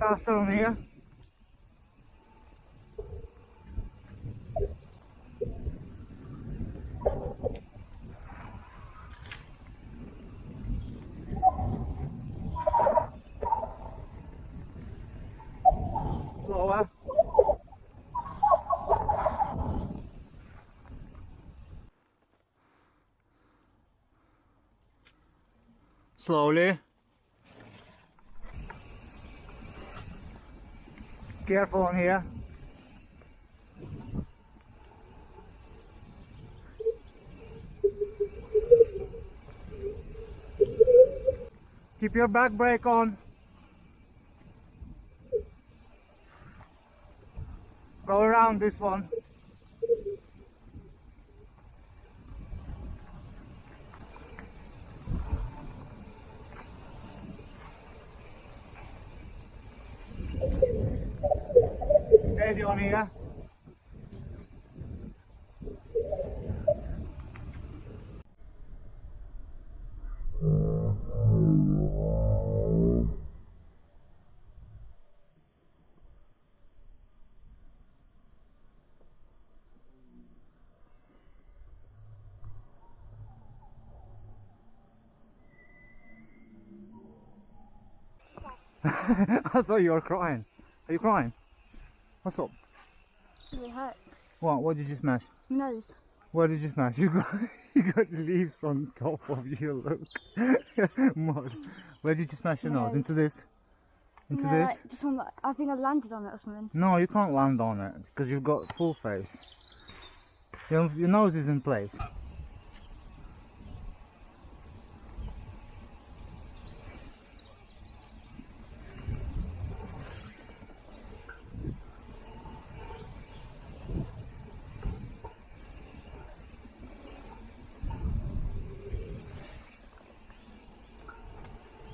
faster on here. Slower. Slowly. Careful on here. Keep your back brake on. Go around this one. Steady on here. I thought you were crying. Are you crying? What's up? It hurt. What did you smash? My nose. What did you smash? You got leaves on top of you, look. Mud. Where did you smash your nose? Into this? Into this? Like, just on, I think I landed on it or something. No, you can't land on it because you've got full face. Your nose is in place.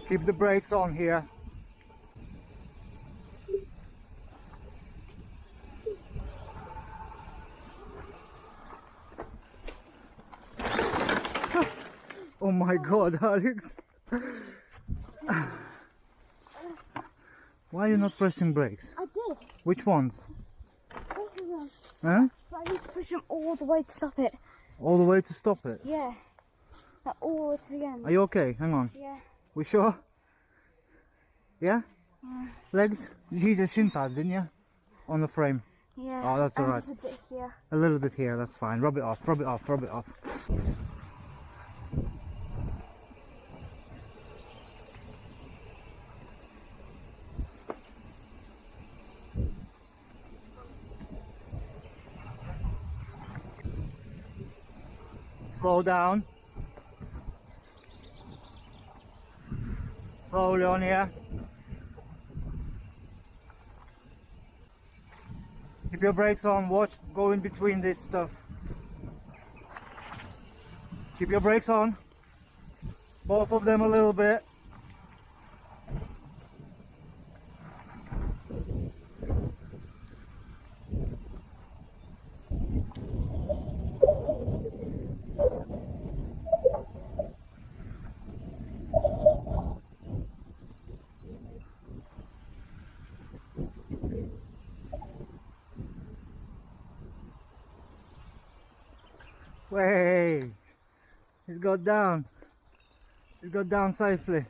Keep the brakes on here. Oh my God, Alex. Why are you not pressing brakes? I did. Which ones? Both of them. Huh? But I need to push them all the way to stop it. All the way to stop it? Yeah. Like all the way to the end. Are you okay? Hang on. Yeah. We sure? Yeah? Legs? You need the shin pads, didn't you? On the frame. Yeah. Oh, that's alright. Just a bit here. A little bit here, that's fine. Rub it off, rub it off, rub it off. Slow down. Slowly on here. Keep your brakes on, watch, go in between this stuff. Keep your brakes on. Both of them a little bit. Way, he's got down. He's got down safely.